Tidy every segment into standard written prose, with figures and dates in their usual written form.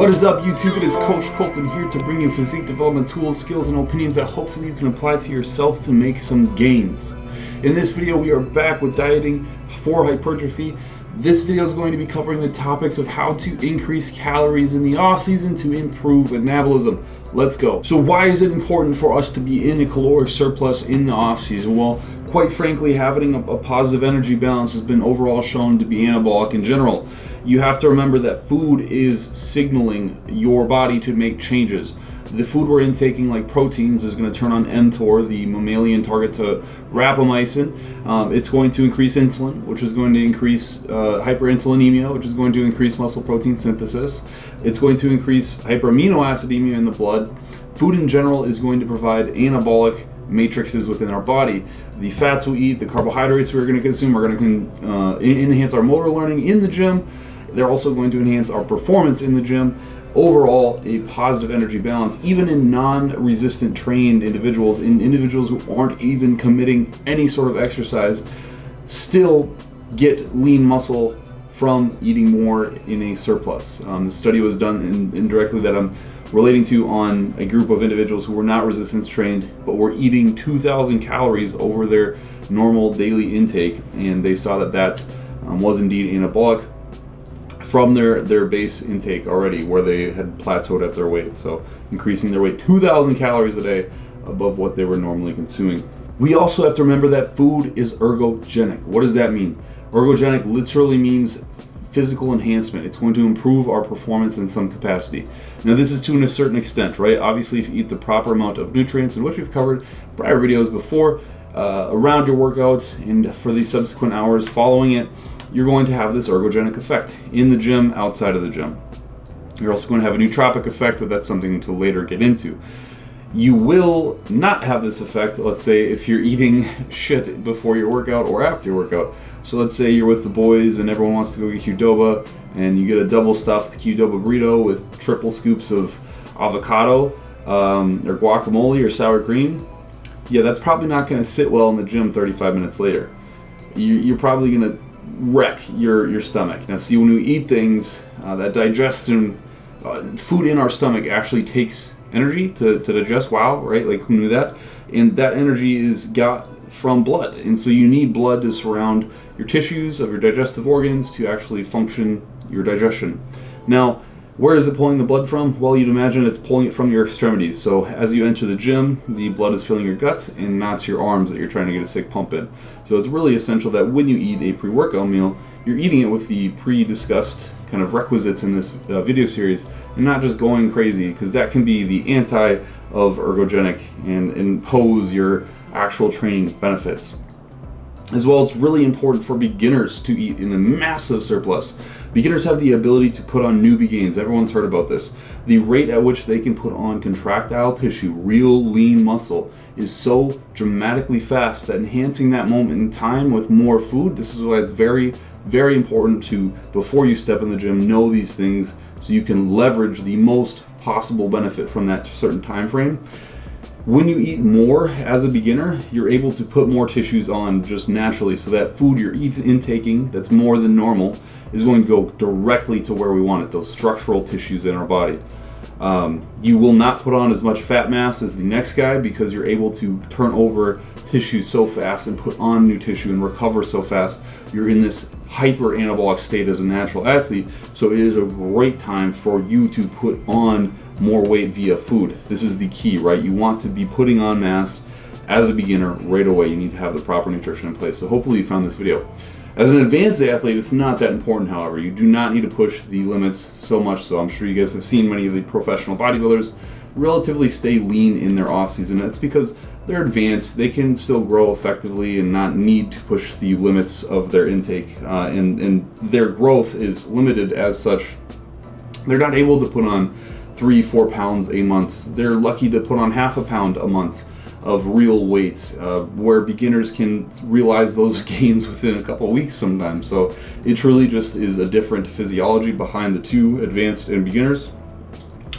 What is up, YouTube? It is Coach Kolton here to bring you physique development tools, skills, and opinions that hopefully you can apply to yourself to make some gains. In this video, we are back with dieting for hypertrophy. This video is going to be covering the topics of how to increase calories in the off season to improve anabolism. Let's go. So why is it important for us to be in a caloric surplus in the off season? Well, quite frankly, having a positive energy balance has been overall shown to be anabolic in general. You have to remember that food is signaling your body to make changes. The food we're intaking, like proteins, is going to turn on mTOR, the mammalian target to rapamycin. It's going to increase insulin, which is going to increase hyperinsulinemia, which is going to increase muscle protein synthesis. It's going to increase hyperaminoacidemia in the blood. Food in general is going to provide anabolic matrices within our body. The fats we eat, the carbohydrates we're going to consume are going to enhance our motor learning in the gym. They're also going to enhance our performance in the gym. Overall, a positive energy balance, even in non-resistant trained individuals, in individuals who aren't even committing any sort of exercise, still get lean muscle from eating more in a surplus. The study was done indirectly that I'm relating to on a group of individuals who were not resistance trained, but were eating 2,000 calories over their normal daily intake, and they saw that was indeed anabolic from their base intake already, where they had plateaued at their weight. So increasing their weight 2,000 calories a day above what they were normally consuming. We also have to remember that food is ergogenic. What does that mean? Ergogenic literally means physical enhancement. It's going to improve our performance in some capacity. Now, this is to a certain extent, right? Obviously, if you eat the proper amount of nutrients, and which we've covered prior videos before, around your workout and for the subsequent hours following it, you're going to have this ergogenic effect in the gym, outside of the gym. You're also going to have a nootropic effect, but that's something to later get into. You will not have this effect, let's say, if you're eating shit before your workout or after your workout. So let's say you're with the boys and everyone wants to go get Qdoba, and you get a double stuffed Qdoba burrito with triple scoops of avocado or guacamole or sour cream. Yeah, that's probably not going to sit well in the gym 35 minutes later. You're probably going to wreck your stomach. Now, see, when we eat things, that digestion, food in our stomach actually takes energy to digest. Wow, right? Like, who knew that? And that energy is got from blood, and so you need blood to surround your tissues of your digestive organs to actually function your digestion. Now, where is it pulling the blood from? Well, you'd imagine it's pulling it from your extremities. So as you enter the gym, the blood is filling your guts and not your arms that you're trying to get a sick pump in. So it's really essential that when you eat a pre-workout meal, you're eating it with the pre-discussed kind of requisites in this video series, and not just going crazy, because that can be the anti of ergogenic and impose your actual training benefits. As well, it's really important for beginners to eat in a massive surplus. Beginners have the ability to put on newbie gains. Everyone's heard about this. The rate at which they can put on contractile tissue, real lean muscle, is so dramatically fast that enhancing that moment in time with more food, this is why it's very, very important to, before you step in the gym, know these things so you can leverage the most possible benefit from that certain time frame. When you eat more as a beginner, you're able to put more tissues on just naturally, so that food you're intaking that's more than normal is going to go directly to where we want it, those structural tissues in our body. You will not put on as much fat mass as the next guy, because you're able to turn over tissue so fast and put on new tissue and recover so fast. You're in this hyper anabolic state as a natural athlete, so it is a great time for you to put on more weight via food. This is the key, right? You want to be putting on mass as a beginner right away. You need to have the proper nutrition in place. So hopefully you found this video. As an advanced athlete, it's not that important, however. You do not need to push the limits so much so. I'm sure you guys have seen many of the professional bodybuilders relatively stay lean in their off season. That's because they're advanced. They can still grow effectively and not need to push the limits of their intake. And their growth is limited as such. They're not able to put on 3-4 pounds a month. They're lucky to put on half a pound a month of real weight, where beginners can realize those gains within a couple of weeks sometimes. So it truly just is a different physiology behind the two, advanced and beginners.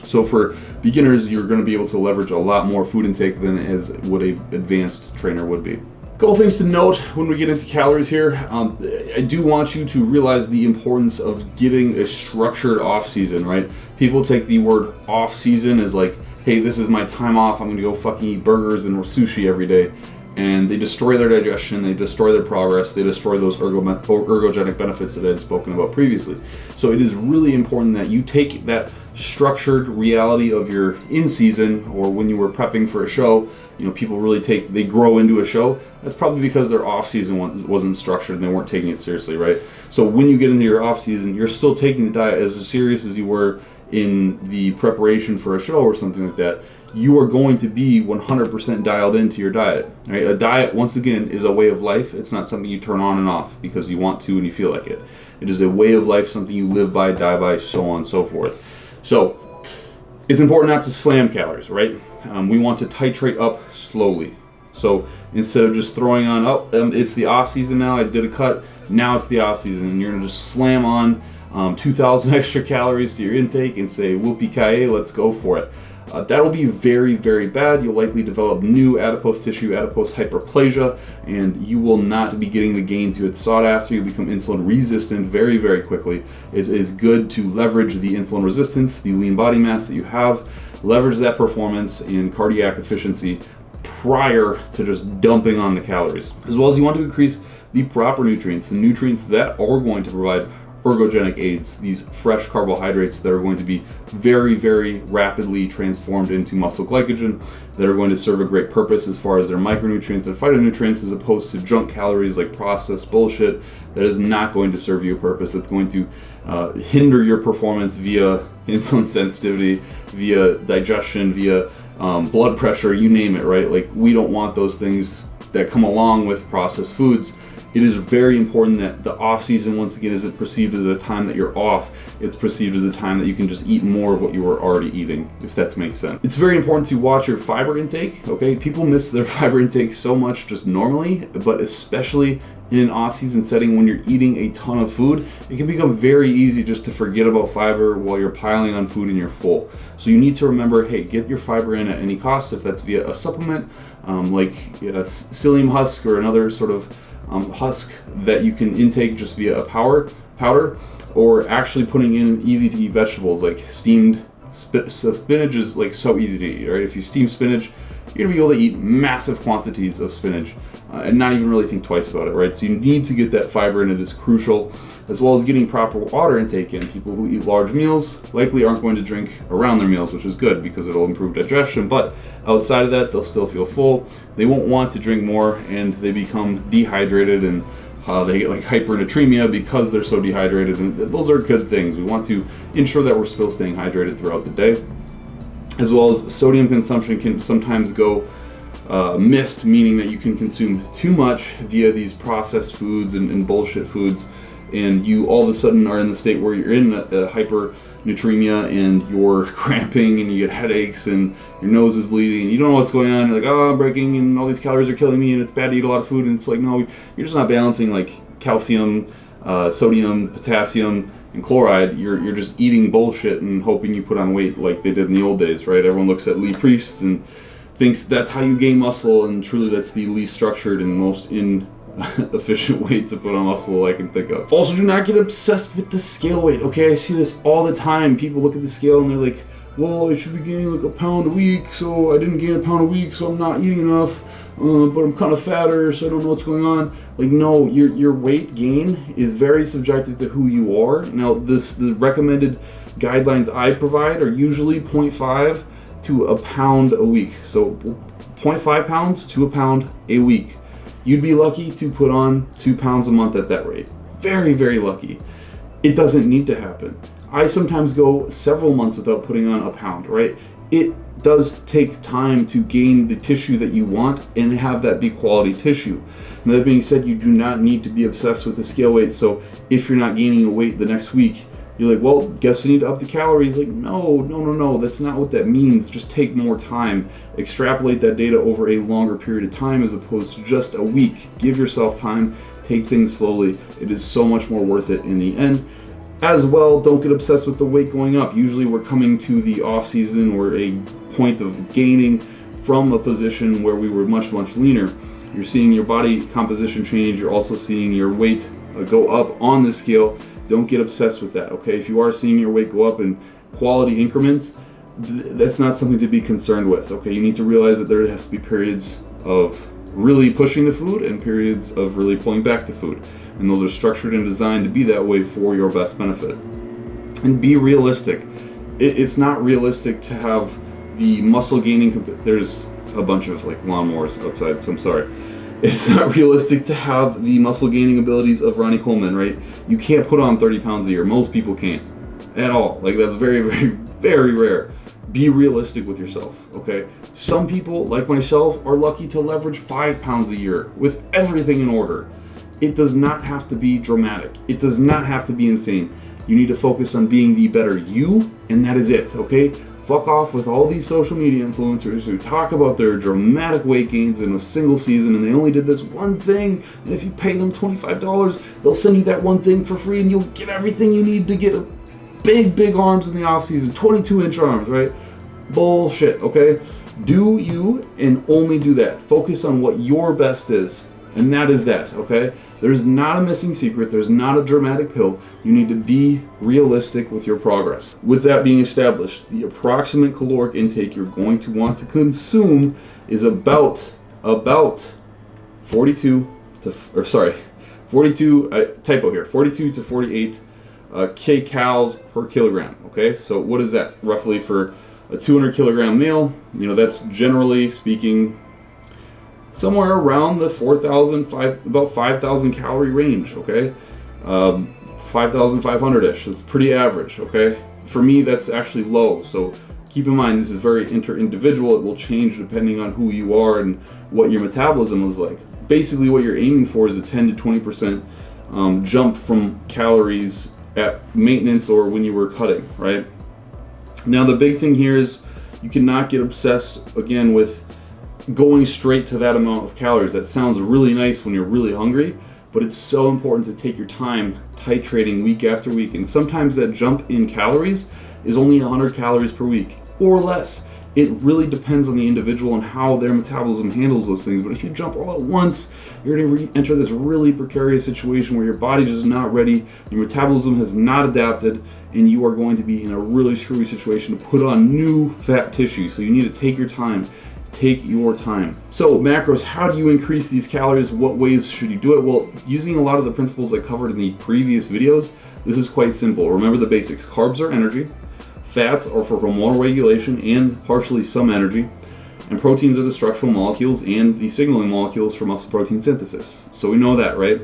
So for beginners, you're going to be able to leverage a lot more food intake than as what an advanced trainer would be. Couple things to note when we get into calories here. I do want you to realize the importance of getting a structured off season, right? People take the word off season as like, hey, this is my time off. I'm gonna go fucking eat burgers and sushi every day. And they destroy their digestion, they destroy their progress, they destroy those ergogenic benefits that I had spoken about previously. So it is really important that you take that structured reality of your in-season, or when you were prepping for a show. People really they grow into a show. That's probably because their off-season wasn't structured and they weren't taking it seriously, right? So when you get into your off-season, you're still taking the diet as serious as you were in the preparation for a show or something like that. You are going to be 100% dialed into your diet, right? A diet, once again, is a way of life. It's not something you turn on and off because you want to and you feel like it. It is a way of life, something you live by, die by, so on and so forth. So it's important not to slam calories, right? We want to titrate up slowly. So instead of just throwing on, it's the off season now, I did a cut, now it's the off season, and you're gonna just slam on 2,000 extra calories to your intake and say, whoopee-ki-yay, let's go for it. That'll be very, very bad. You'll likely develop new adipose tissue, adipose hyperplasia, and you will not be getting the gains you had sought after. You'll become insulin resistant very, very quickly. It is good to leverage the insulin resistance, the lean body mass that you have, leverage that performance and cardiac efficiency prior to just dumping on the calories. As well as you want to increase the proper nutrients, the nutrients that are going to provide ergogenic aids, these fresh carbohydrates that are going to be very, very rapidly transformed into muscle glycogen, that are going to serve a great purpose as far as their micronutrients and phytonutrients, as opposed to junk calories like processed bullshit that is not going to serve you a purpose, that's going to hinder your performance via insulin sensitivity, via digestion, via blood pressure, you name it, right? Like, we don't want those things that come along with processed foods. It is very important that the off season, once again, isn't perceived as a time that you're off. It's perceived as a time that you can just eat more of what you were already eating, if that makes sense. It's very important to watch your fiber intake, okay? People miss their fiber intake so much just normally, but especially in an off-season setting when you're eating a ton of food, it can become very easy just to forget about fiber while you're piling on food and you're full. So you need to remember, hey, get your fiber in at any cost, if that's via a supplement, like a psyllium husk or another sort of husk that you can intake just via a powder, or actually putting in easy to eat vegetables like steamed spinach is like so easy to eat, right? If you steam spinach, you're gonna be able to eat massive quantities of spinach and not even really think twice about it, right? So you need to get that fiber in, it is crucial, as well as getting proper water intake in. People who eat large meals likely aren't going to drink around their meals, which is good because it'll improve digestion, but outside of that, they'll still feel full. They won't want to drink more, and they become dehydrated, and they get like hypernatremia because they're so dehydrated, and those are good things. We want to ensure that we're still staying hydrated throughout the day. As well as sodium consumption can sometimes go missed, meaning that you can consume too much via these processed foods and bullshit foods, and you all of a sudden are in the state where you're in a hypernatremia and you're cramping and you get headaches and your nose is bleeding and you don't know what's going on. You're like, oh, I'm breaking and all these calories are killing me and it's bad to eat a lot of food, and it's like, no, you're just not balancing like calcium, sodium, potassium, and chloride. You're just eating bullshit and hoping you put on weight like they did in the old days, right? Everyone looks at Lee Priests and thinks that's how you gain muscle, and truly that's the least structured and most inefficient way to put on muscle I can think of. Also, do not get obsessed with the scale weight, okay? I see this all the time. People look at the scale and they're like, well, I should be gaining like a pound a week, so I didn't gain a pound a week, so I'm not eating enough, but I'm kind of fatter, so I don't know what's going on. Like, no, your weight gain is very subjective to who you are. Now, the recommended guidelines I provide are usually 0.5 to a pound a week. So 0.5 pounds to a pound a week. You'd be lucky to put on 2 pounds a month at that rate. Very, very lucky. It doesn't need to happen. I sometimes go several months without putting on a pound, right? It does take time to gain the tissue that you want and have that be quality tissue. And that being said, you do not need to be obsessed with the scale weight. So if you're not gaining a weight the next week, you're like, well, guess I need to up the calories. Like, no, that's not what that means. Just take more time. Extrapolate that data over a longer period of time as opposed to just a week. Give yourself time. Take things slowly. It is so much more worth it in the end. As well, don't get obsessed with the weight going up. Usually we're coming to the off season or a point of gaining from a position where we were much, much leaner. You're seeing your body composition change. You're also seeing your weight go up on the scale. Don't get obsessed with that, okay? If you are seeing your weight go up in quality increments, that's not something to be concerned with, okay? You need to realize that there has to be periods of really pushing the food and periods of really pulling back the food. And those are structured and designed to be that way for your best benefit. And be realistic. It's not realistic to have the muscle gaining. There's a bunch of like lawnmowers outside, so I'm sorry. It's not realistic to have the muscle gaining abilities of Ronnie Coleman, right? You can't put on 30 pounds a year. Most people can't at all. Like, that's very, very, very rare. Be realistic with yourself, okay? Some people, like myself, are lucky to leverage 5 pounds a year with everything in order. It does not have to be dramatic. It does not have to be insane. You need to focus on being the better you, and that is it, okay? Fuck off with all these social media influencers who talk about their dramatic weight gains in a single season and they only did this one thing, and if you pay them $25, they'll send you that one thing for free and you'll get everything you need to get a big arms in the off season, 22-inch arms, right? Bullshit, okay? Do you, and only do that. Focus on what your best is, and that is that, okay? There's not a missing secret. There's not a dramatic pill. You need to be realistic with your progress. With that being established, the approximate caloric intake you're going to want to consume is about 42 to 48 kcals per kilogram, okay? So what is that? Roughly for a 200 kilogram meal, that's generally speaking somewhere around the about 5,000 calorie range, okay? 5,500-ish, that's pretty average, okay? For me, that's actually low, so keep in mind this is very inter-individual. It will change depending on who you are and what your metabolism is like. Basically, what you're aiming for is a 10 to 20% jump from calories at maintenance or when you were cutting, right? Now, the big thing here is you cannot get obsessed, again, with going straight to that amount of calories. That sounds really nice when you're really hungry, but it's so important to take your time titrating week after week. And sometimes that jump in calories is only 100 calories per week or less. It really depends on the individual and how their metabolism handles those things. But if you jump all at once, you're going to enter this really precarious situation where your body just not ready, your metabolism has not adapted, and you are going to be in a really screwy situation to put on new fat tissue. So you need to take your time. Take your time. So macros, how do you increase these calories? What ways should you do it? Well, using a lot of the principles I covered in the previous videos, this is quite simple. Remember the basics. Carbs are energy, fats are for hormonal regulation and partially some energy, and proteins are the structural molecules and the signaling molecules for muscle protein synthesis. So we know that, right?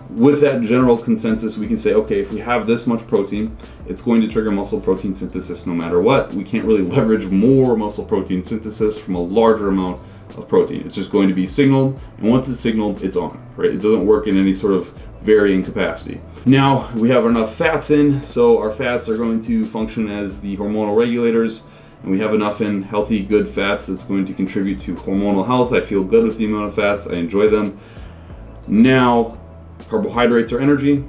With that general consensus, we can say, okay, if we have this much protein, it's going to trigger muscle protein synthesis no matter what. We can't really leverage more muscle protein synthesis from a larger amount of protein. It's just going to be signaled, and once it's signaled, it's on, right? It doesn't work in any sort of varying capacity. Now, we have enough fats in, so our fats are going to function as the hormonal regulators, and we have enough in healthy, good fats that's going to contribute to hormonal health. I feel good with the amount of fats. I enjoy them. Now, carbohydrates are energy.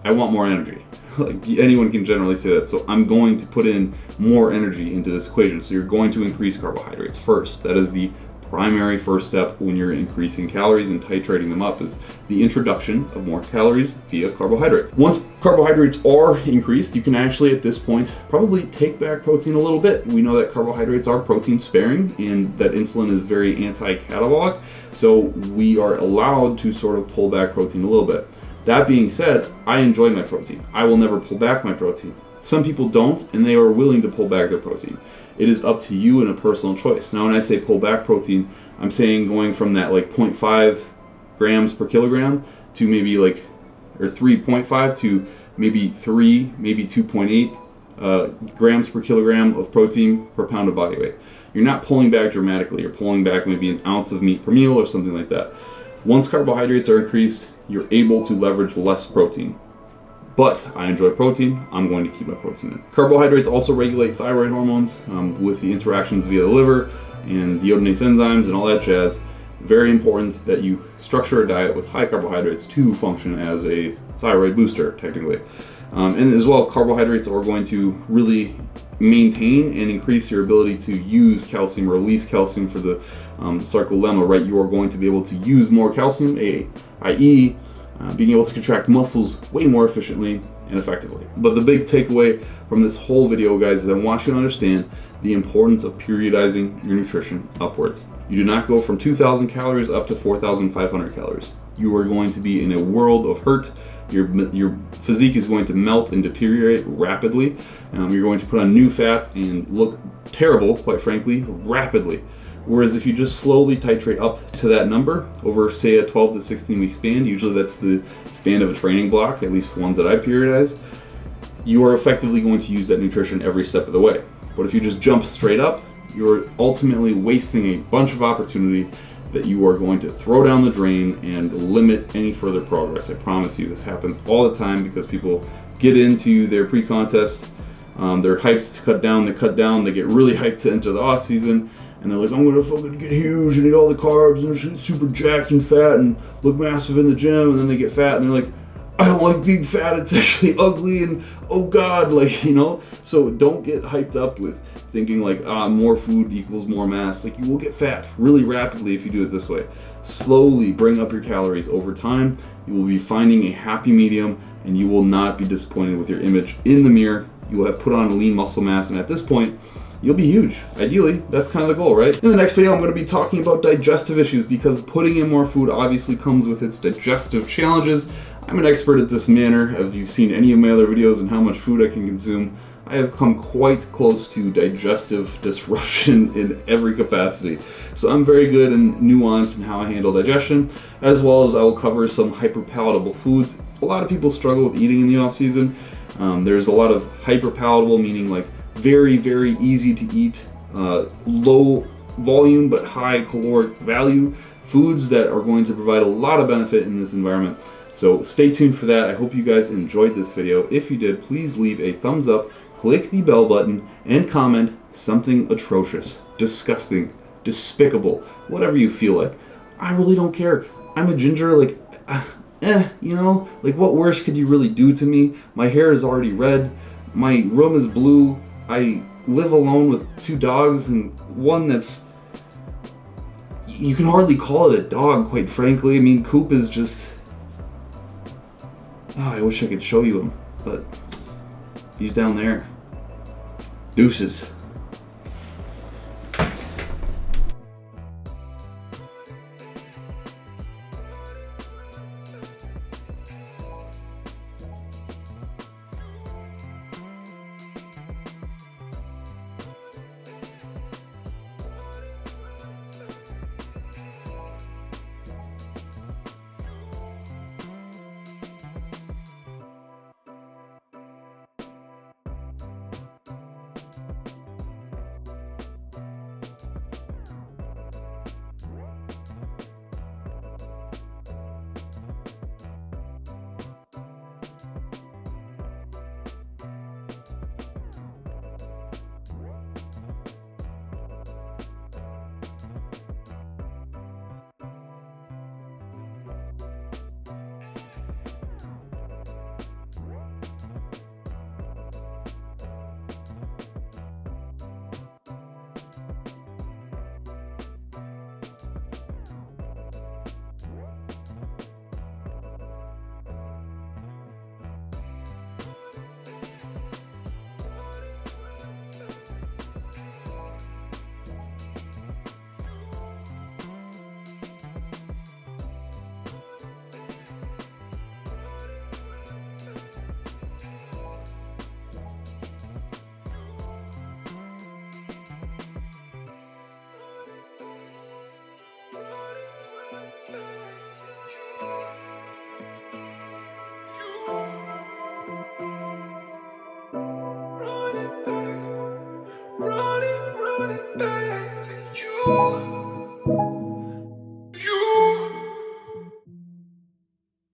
I want more energy. Like, anyone can generally say that. So I'm going to put in more energy into this equation. So you're going to increase carbohydrates first. That is the primary first step when you're increasing calories and titrating them up, is the introduction of more calories via carbohydrates. Once carbohydrates are increased, you can actually at this point probably take back protein a little bit. We know that carbohydrates are protein sparing and that insulin is very anti-catabolic, so we are allowed to sort of pull back protein a little bit. That being said, I enjoy my protein. I will never pull back my protein. Some people don't, and they are willing to pull back their protein. It is up to you and a personal choice. Now, when I say pull back protein, I'm saying going from that like 0.5 grams per kilogram to maybe or 3.5 to maybe 3, maybe 2.8 grams per kilogram of protein per pound of body weight. You're not pulling back dramatically. You're pulling back maybe an ounce of meat per meal or something like that. Once carbohydrates are increased, you're able to leverage less protein. But I enjoy protein, I'm going to keep my protein in. Carbohydrates also regulate thyroid hormones with the interactions via the liver and deodonates enzymes and all that jazz. very important that you structure a diet with high carbohydrates to function as a thyroid booster, technically. And as well, carbohydrates are going to really maintain and increase your ability to use calcium or release calcium for the sarcolemma, right? You are going to be able to use more calcium, i.e., being able to contract muscles way more efficiently and effectively. But the big takeaway from this whole video, guys, is I want you to understand the importance of periodizing your nutrition upwards. You do not go from 2,000 calories up to 4,500 calories. You are going to be in a world of hurt. Your physique is going to melt and deteriorate rapidly. You're going to put on new fat and look terrible, quite frankly, rapidly. Whereas if you just slowly titrate up to that number over, say, a 12 to 16 week span, usually that's the span of a training block, at least the ones that I periodize, you are effectively going to use that nutrition every step of the way. But if you just jump straight up, you're ultimately wasting a bunch of opportunity that you are going to throw down the drain and limit any further progress. I promise you, this happens all the time because people get into their pre-contest, they're hyped to cut down, they get really hyped to enter the off season, and they're like, I'm gonna fucking get huge and eat all the carbs and get super jacked and fat and look massive in the gym, and then they get fat and they're like, I don't like being fat, it's actually ugly, and oh god, like, you know? So don't get hyped up with thinking like, more food equals more mass. Like, you will get fat really rapidly if you do it this way. Slowly bring up your calories over time. You will be finding a happy medium, and you will not be disappointed with your image in the mirror. You will have put on lean muscle mass, and at this point, you'll be huge. Ideally, that's kind of the goal, right? In the next video, I'm going to be talking about digestive issues because putting in more food obviously comes with its digestive challenges. I'm an expert at this manner. If you've seen any of my other videos and how much food I can consume, I have come quite close to digestive disruption in every capacity. So I'm very good and nuanced in how I handle digestion, as well as I will cover some hyperpalatable foods. A lot of people struggle with eating in the off season. There's a lot of hyperpalatable, meaning like very, very easy to eat, low volume but high caloric value foods that are going to provide a lot of benefit in this environment. So stay tuned for that. I hope you guys enjoyed this video. If you did, please leave a thumbs up, click the bell button, and comment something atrocious, disgusting, despicable, whatever you feel like. I really don't care. I'm a ginger, like, you know, like what worse could you really do to me? My hair is already red, my room is blue, I live alone with 2 dogs and one that's, you can hardly call it a dog, quite frankly. I mean, Coop is just, I wish I could show you him, but he's down there. Deuces. Running back.